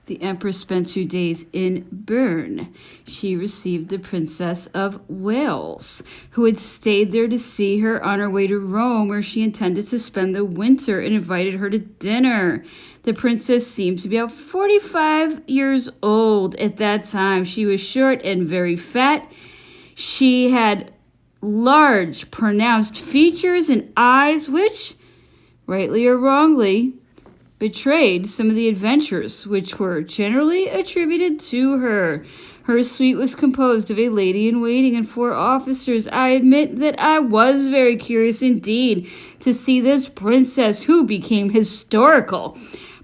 The Empress spent 2 days in Bern. She received the Princess of Wales, who had stayed there to see her on her way to Rome, where she intended to spend the winter, and invited her to dinner. The princess seemed to be about 45 years old at that time. She was short and very fat. She had large, pronounced features and eyes, which, rightly or wrongly, betrayed some of the adventures which were generally attributed to her. Her suite was composed of a lady-in-waiting and 4 officers. I admit that I was very curious indeed to see this princess, who became historical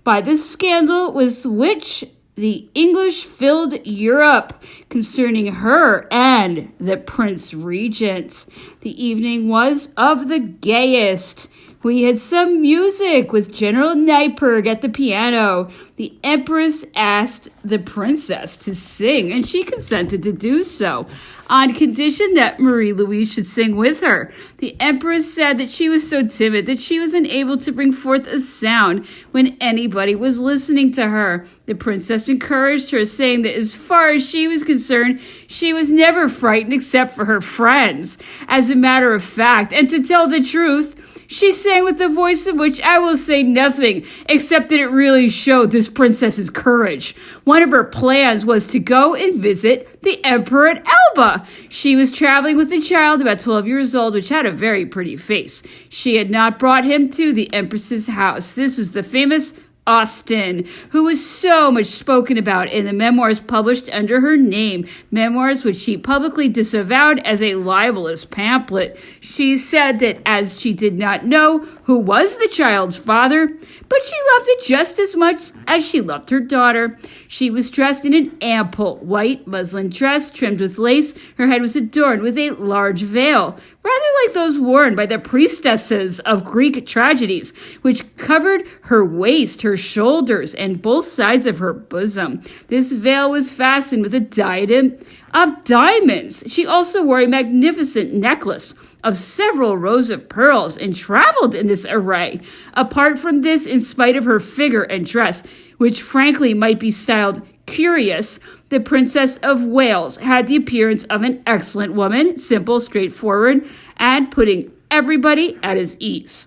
by the scandal with which the English filled Europe concerning her and the Prince Regent. The evening was of the gayest. We had some music with General Nyberg at the piano. The Empress asked the princess to sing, and she consented to do so, on condition that Marie-Louise should sing with her. The Empress said that she was so timid that she was unable to bring forth a sound when anybody was listening to her. The princess encouraged her, saying that as far as she was concerned, she was never frightened except for her friends. As a matter of fact, and to tell the truth, she sang with a voice of which I will say nothing, except that it really showed this princess's courage. One of her plans was to go and visit the emperor at Elba. She was traveling with a child about 12 years old, which had a very pretty face. She had not brought him to the empress's house. This was the famous Austen, who was so much spoken about in the memoirs published under her name, memoirs which she publicly disavowed as a libelous pamphlet. She said that as she did not know who was the child's father, but she loved it just as much as she loved her daughter. She was dressed in an ample white muslin dress trimmed with lace. Her head was adorned with a large veil, rather like those worn by the priestesses of Greek tragedies, which covered her waist, her shoulders, and both sides of her bosom. This veil was fastened with a diadem of diamonds. She also wore a magnificent necklace of several rows of pearls and traveled in this array. Apart from this, in spite of her figure and dress, which frankly might be styled curious, the Princess of Wales had the appearance of an excellent woman, simple, straightforward, and putting everybody at his ease.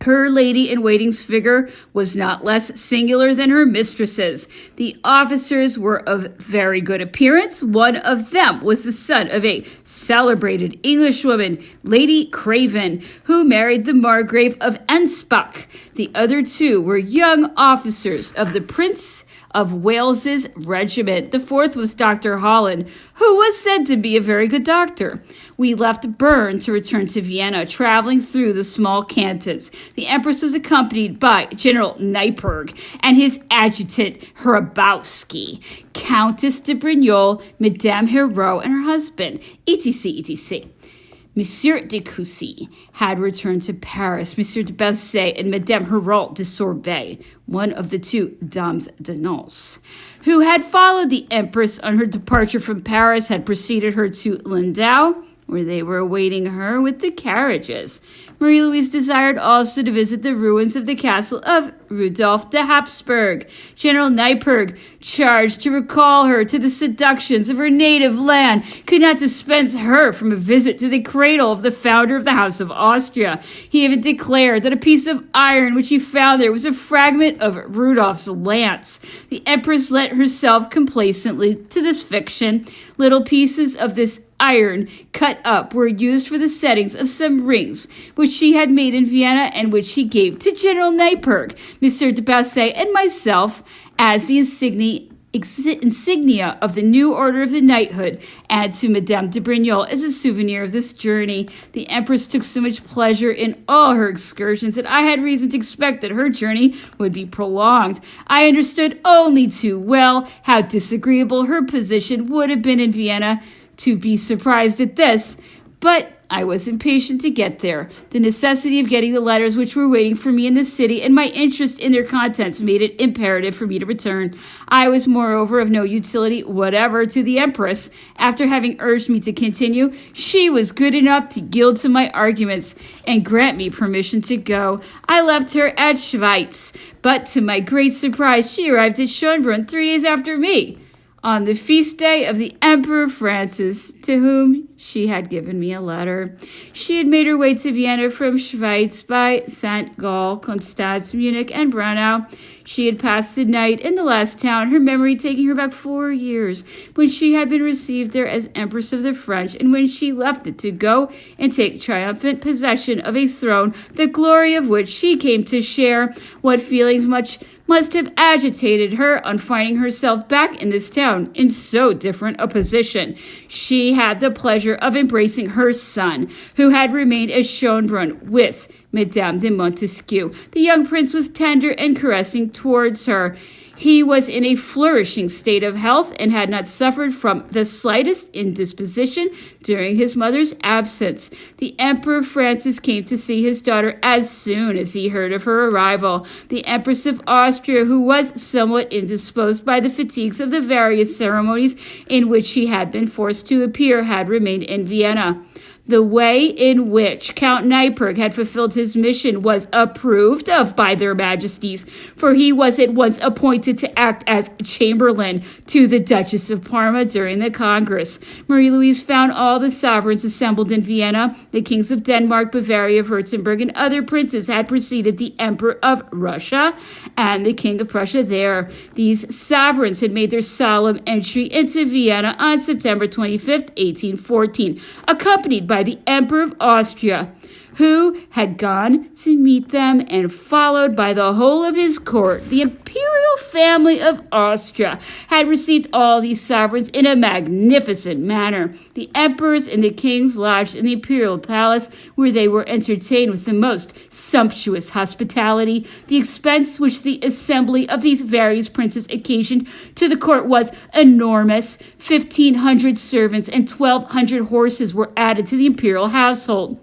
Her lady-in-waiting's figure was not less singular than her mistress's. The officers were of very good appearance. One of them was the son of a celebrated Englishwoman, Lady Craven, who married the Margrave of Anspach. The other 2 were young officers of the Prince of Wales's regiment. The 4th was Dr. Holland, who was said to be a very good doctor. We left Bern to return to Vienna, traveling through the small cantons. The Empress was accompanied by General Nyberg and his adjutant Hrabowski, Countess de Brignoles, Madame Hérault, and her husband, etc., etc. Monsieur de Coucy had returned to Paris. Monsieur de Bessay and Madame Hérault de Sorbet, one of the 2 dames de noces, who had followed the Empress on her departure from Paris, had preceded her to Lindau, where they were awaiting her with the carriages. Marie-Louise desired also to visit the ruins of the castle of Rudolph de Habsburg. General Nyberg, charged to recall her to the seductions of her native land, could not dispense her from a visit to the cradle of the founder of the House of Austria. He even declared that a piece of iron which he found there was a fragment of Rudolph's lance. The Empress lent herself complacently to this fiction. Little pieces of this iron cut up were used for the settings of some rings which she had made in Vienna and which she gave to General Nyberg, Monsieur de Bessay, and myself as the insignia of the new order of the knighthood, and to Madame de Brignoles as a souvenir of this journey. The Empress took so much pleasure in all her excursions that I had reason to expect that her journey would be prolonged. I understood only too well how disagreeable her position would have been in Vienna to be surprised at this, but I was impatient to get there. The necessity of getting the letters which were waiting for me in the city and my interest in their contents made it imperative for me to return. I was, moreover, of no utility whatever to the Empress. After having urged me to continue, she was good enough to yield to my arguments and grant me permission to go. I left her at Schweitz, but to my great surprise, she arrived at Schönbrunn 3 days after me, on the feast day of the Emperor Francis, to whom she had given me a letter. She had made her way to Vienna from Schweitz by St. Gall, Constance, Munich, and Braunau. She had passed the night in the last town, her memory taking her back 4 years, when she had been received there as Empress of the French, and when she left it to go and take triumphant possession of a throne, the glory of which she came to share. What feelings must have agitated her on finding herself back in this town in so different a position. She had the pleasure of embracing her son, who had remained at Schönbrunn with Madame de Montesquieu. The young prince was tender and caressing towards her. He was in a flourishing state of health and had not suffered from the slightest indisposition during his mother's absence. The Emperor Francis came to see his daughter as soon as he heard of her arrival. The Empress of Austria, who was somewhat indisposed by the fatigues of the various ceremonies in which she had been forced to appear, had remained in Vienna. The way in which Count Neipperg had fulfilled his mission was approved of by their majesties, for he was at once appointed to act as chamberlain to the Duchess of Parma during the Congress. Marie-Louise found all the sovereigns assembled in Vienna. The kings of Denmark, Bavaria, Württemberg, and other princes had preceded the Emperor of Russia and the King of Prussia there. These sovereigns had made their solemn entry into Vienna on September 25th, 1814, accompanied by the Emperor of Austria, who had gone to meet them, and followed by the whole of his court. The imperial family of Austria had received all these sovereigns in a magnificent manner. The emperors and the kings lodged in the imperial palace, where they were entertained with the most sumptuous hospitality. The expense which the assembly of these various princes occasioned to the court was enormous. 1,500 servants and 1,200 horses were added to the imperial household.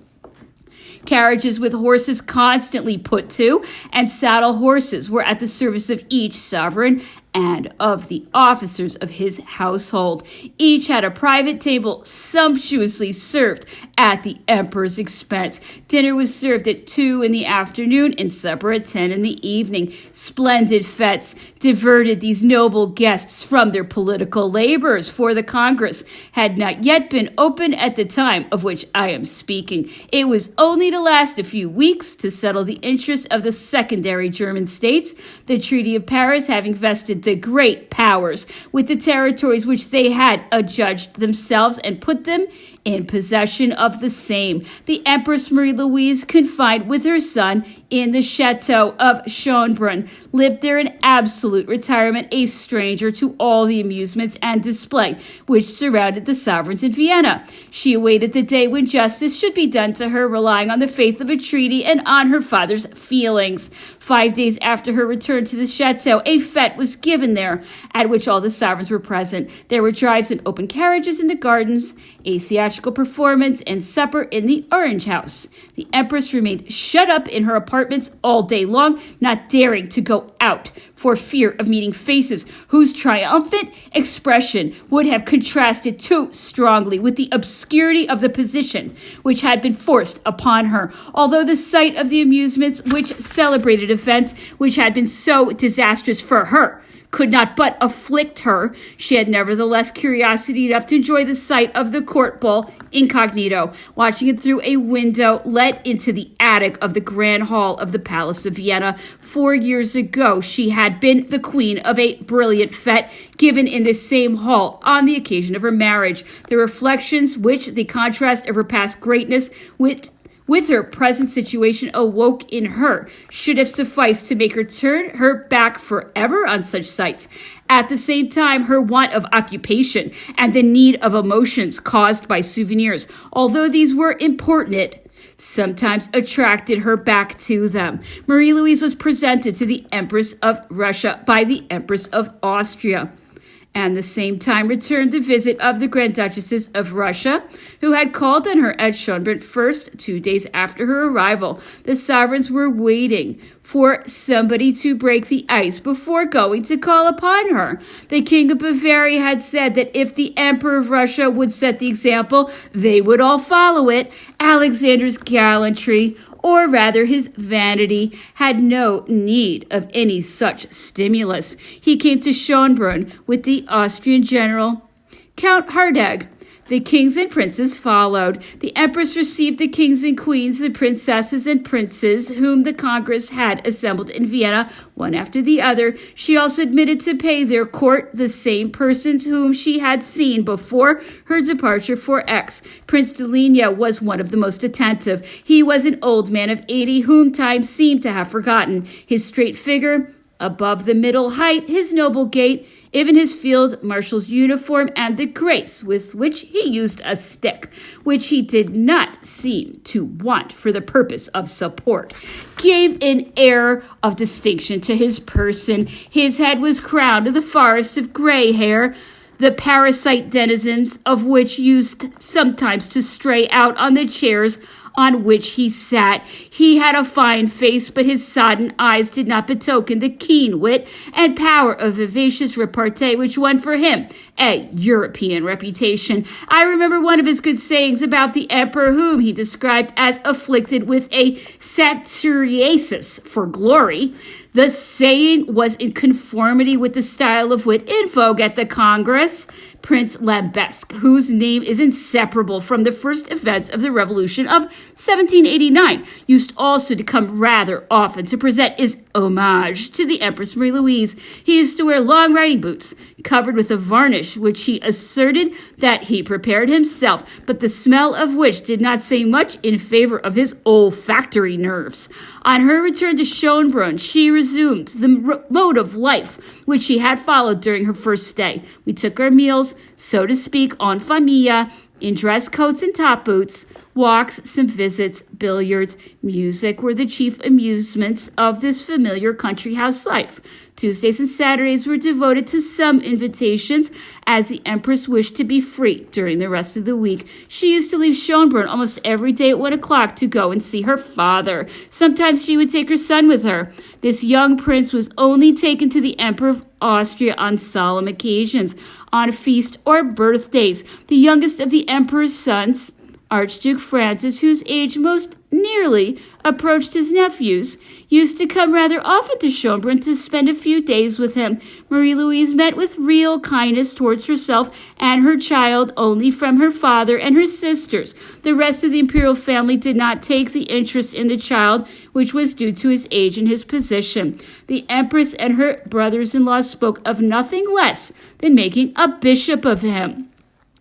Carriages with horses constantly put to, and saddle horses were at the service of each sovereign and of the officers of his household. Each had a private table sumptuously served at the emperor's expense. Dinner was served at 2 in the afternoon and supper at 10 in the evening. Splendid fetes diverted these noble guests from their political labors, for the Congress had not yet been open at the time of which I am speaking. It was only to last a few weeks to settle the interests of the secondary German states, the Treaty of Paris having vested the great powers with the territories which they had adjudged themselves and put them in possession of the same. The Empress Marie-Louise, confined with her son in the chateau of Schönbrunn, lived there in absolute retirement, a stranger to all the amusements and display which surrounded the sovereigns in Vienna. She awaited the day when justice should be done to her, relying on the faith of a treaty and on her father's feelings. 5 days after her return to the chateau, a fete was given there, at which all the sovereigns were present. There were drives in open carriages in the gardens, a theatrical performance, and supper in the Orange House. The Empress remained shut up in her apartments all day long, not daring to go out for fear of meeting faces whose triumphant expression would have contrasted too strongly with the obscurity of the position which had been forced upon her. Although the sight of the amusements which celebrated events which had been so disastrous for her could not but afflict her, she had nevertheless curiosity enough to enjoy the sight of the court ball incognito, watching it through a window let into the attic of the grand hall of the Palace of Vienna. 4 years ago, she had been the queen of a brilliant fete given in the same hall on the occasion of her marriage. The reflections which the contrast of her past greatness with her present situation awoke in her should have sufficed to make her turn her back forever on such sights. At the same time, her want of occupation and the need of emotions caused by souvenirs, although these were important, sometimes attracted her back to them. Marie-Louise was presented to the Empress of Russia by the Empress of Austria, and the same time returned the visit of the Grand Duchesses of Russia, who had called on her at Schönbrunn first 2 days after her arrival. The sovereigns were waiting for somebody to break the ice before going to call upon her. The King of Bavaria had said that if the Emperor of Russia would set the example, they would all follow it. Alexander's gallantry, or rather his vanity, had no need of any such stimulus. He came to Schönbrunn with the Austrian general, Count Hardegg. The kings and princes followed. The empress received the kings and queens, the princesses and princes, whom the Congress had assembled in Vienna, one after the other. She also admitted to pay their court the same persons whom she had seen before her departure for Aix. Prince de Ligne was one of the most attentive. He was an old man of 80, whom time seemed to have forgotten. His straight figure, above the middle height, his noble gait, even his field marshal's uniform, and the grace with which he used a stick, which he did not seem to want for the purpose of support, gave an air of distinction to his person. His head was crowned with a forest of gray hair, the parasite denizens of which used sometimes to stray out on the chairs on which he sat. He had a fine face, but his sodden eyes did not betoken the keen wit and power of vivacious repartee which won for him a European reputation. I remember one of his good sayings about the emperor, whom he described as afflicted with a satyriasis for glory. The saying was in conformity with the style of wit in vogue at the Congress. Prince Lambesc, whose name is inseparable from the first events of the Revolution of 1789, used also to come rather often to present his homage to the Empress Marie-Louise. He used to wear long riding boots, covered with a varnish which he asserted that he prepared himself, but the smell of which did not say much in favor of his olfactory nerves. On her return to Schönbrunn, she resumed the mode of life which she had followed during her first stay. We took our meals, so to speak, en famille, in dress coats and top boots. Walks, some visits, billiards, music were the chief amusements of this familiar country house life. Tuesdays and Saturdays were devoted to some invitations, as the Empress wished to be free during the rest of the week. She used to leave Schönbrunn almost every day at 1 o'clock to go and see her father. Sometimes she would take her son with her. This young prince was only taken to the Emperor of Austria on solemn occasions, on feast or birthdays. The youngest of the Emperor's sons, Archduke Francis, whose age most nearly approached his nephew's, used to come rather often to Schönbrunn to spend a few days with him. Marie-Louise met with real kindness towards herself and her child only from her father and her sisters. The rest of the imperial family did not take the interest in the child which was due to his age and his position. The Empress and her brothers-in-law spoke of nothing less than making a bishop of him.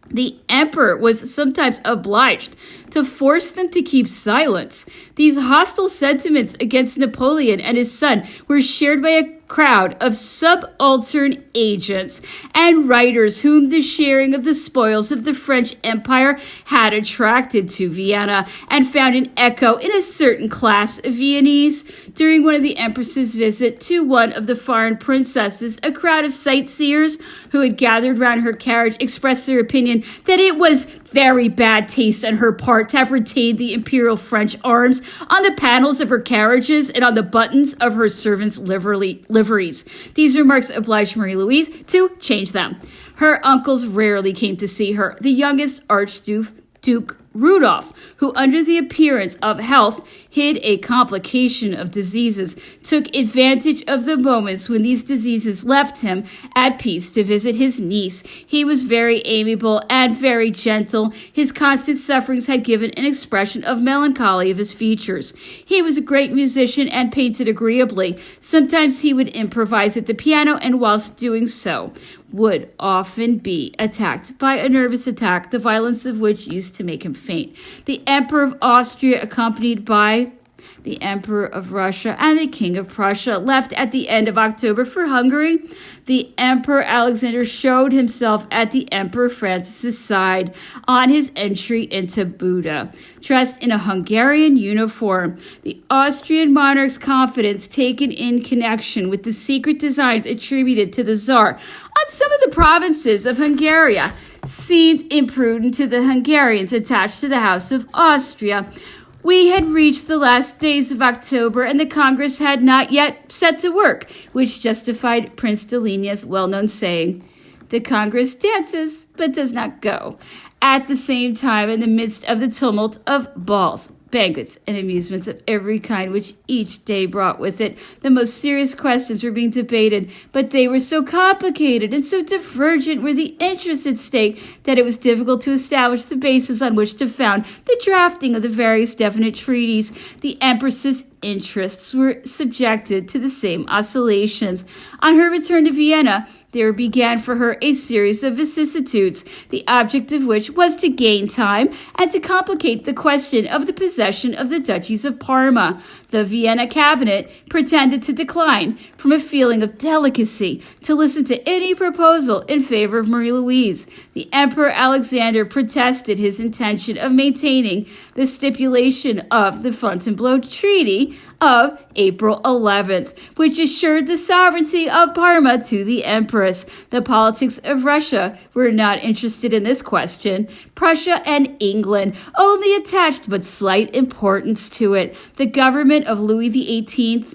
The emperor was sometimes obliged to force them to keep silence. These hostile sentiments against Napoleon and his son were shared by a crowd of subaltern agents and writers whom the sharing of the spoils of the French Empire had attracted to Vienna, and found an echo in a certain class of Viennese. During one of the Empress's visit to one of the foreign princesses, a crowd of sightseers who had gathered round her carriage expressed their opinion that it was very bad taste on her part to have retained the imperial French arms on the panels of her carriages and on the buttons of her servants' liveries. These remarks obliged Marie-Louise to change them. Her uncles rarely came to see her. The youngest Archduke Rudolph, who under the appearance of health hid a complication of diseases, took advantage of the moments when these diseases left him at peace to visit his niece. He was very amiable and very gentle. His constant sufferings had given an expression of melancholy of his features. He was a great musician and painted agreeably. Sometimes he would improvise at the piano, and whilst doing so would often be attacked by a nervous attack, the violence of which used to make him faint. The Emperor of Austria, accompanied by The Emperor of Russia and the King of Prussia left at the end of October for Hungary. The Emperor Alexander showed himself at the Emperor Francis's side on his entry into Buda, dressed in a Hungarian uniform. The Austrian monarch's confidence, taken in connection with the secret designs attributed to the Tsar on some of the provinces of Hungary, seemed imprudent to the Hungarians attached to the House of Austria. We had reached the last days of October, and the Congress had not yet set to work, which justified Prince de Ligny's well-known saying, "The Congress dances, but does not go." At the same time, in the midst of the tumult of balls, banquets, and amusements of every kind which each day brought with it, the most serious questions were being debated, but they were so complicated and so divergent were the interests at stake that it was difficult to establish the basis on which to found the drafting of the various definite treaties. The Empress's interests were subjected to the same oscillations. On her return to Vienna, there began for her a series of vicissitudes, the object of which was to gain time and to complicate the question of the possession of the duchies of Parma. The Vienna cabinet pretended to decline from a feeling of delicacy to listen to any proposal in favor of Marie-Louise. The Emperor Alexander protested his intention of maintaining the stipulation of the Fontainebleau Treaty of April 11th, which assured the sovereignty of Parma to the Empress. The politics of Russia were not interested in this question. Prussia and England only attached but slight importance to it. The government of Louis XVIII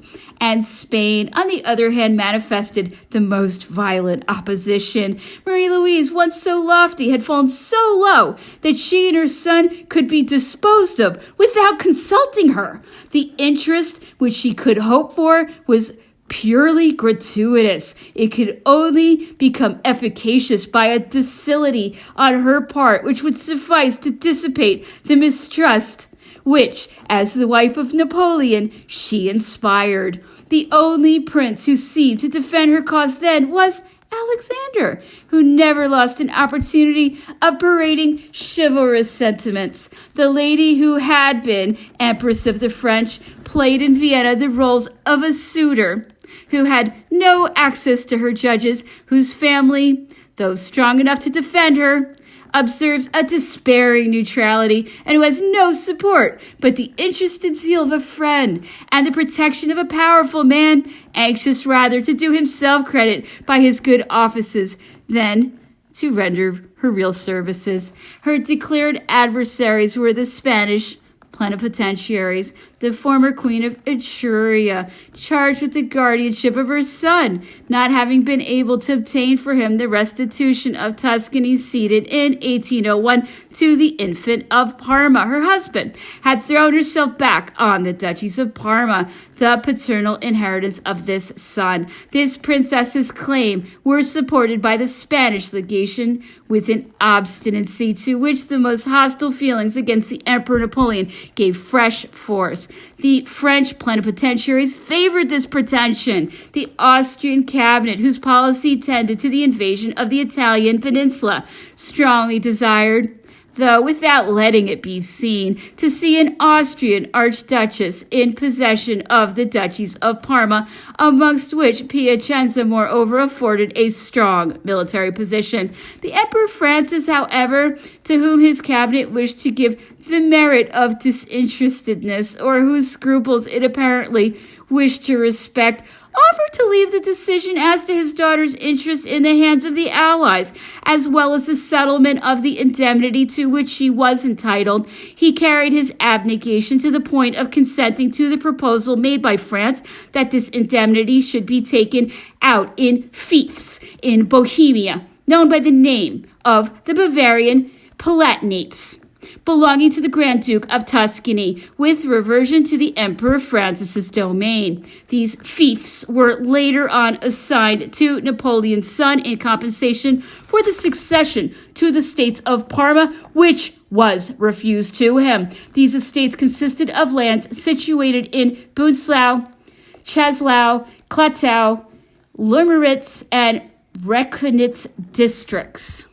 and Spain, on the other hand, manifested the most violent opposition. Marie-Louise, once so lofty, had fallen so low that she and her son could be disposed of without consulting her. The interest which she could hope for was purely gratuitous. It could only become efficacious by a docility on her part which would suffice to dissipate the mistrust which, as the wife of Napoleon, she inspired. The only prince who seemed to defend her cause then was Alexander, who never lost an opportunity of parading chivalrous sentiments. The lady who had been Empress of the French played in Vienna the roles of a suitor who had no access to her judges, whose family, though strong enough to defend her, observes a despairing neutrality, and who has no support but the interested zeal of a friend and the protection of a powerful man, anxious rather to do himself credit by his good offices than to render her real services. Her declared adversaries were the Spanish plenipotentiaries, the former queen of Etruria, charged with the guardianship of her son, not having been able to obtain for him the restitution of Tuscany ceded in 1801 to the infant of Parma. Her husband had thrown herself back on the duchies of Parma, the paternal inheritance of this son. This princess's claim were supported by the Spanish legation with an obstinacy to which the most hostile feelings against the Emperor Napoleon gave fresh force. The French plenipotentiaries favored this pretension. The Austrian cabinet, whose policy tended to the invasion of the Italian peninsula, strongly desired, though without letting it be seen, to see an Austrian archduchess in possession of the duchies of Parma, amongst which Piacenza moreover afforded a strong military position. The Emperor Francis, however, to whom his cabinet wished to give the merit of disinterestedness, or whose scruples it apparently wished to respect, offered to leave the decision as to his daughter's interest in the hands of the Allies, as well as the settlement of the indemnity to which she was entitled. He carried his abnegation to the point of consenting to the proposal made by France that this indemnity should be taken out in fiefs in Bohemia, known by the name of the Bavarian Palatinates, belonging to the Grand Duke of Tuscany, with reversion to the Emperor Francis's domain. These fiefs were later on assigned to Napoleon's son in compensation for the succession to the states of Parma, which was refused to him. These estates consisted of lands situated in Bunzlau, Czeslau, Klattau, Lümeritz, and Recknitz districts.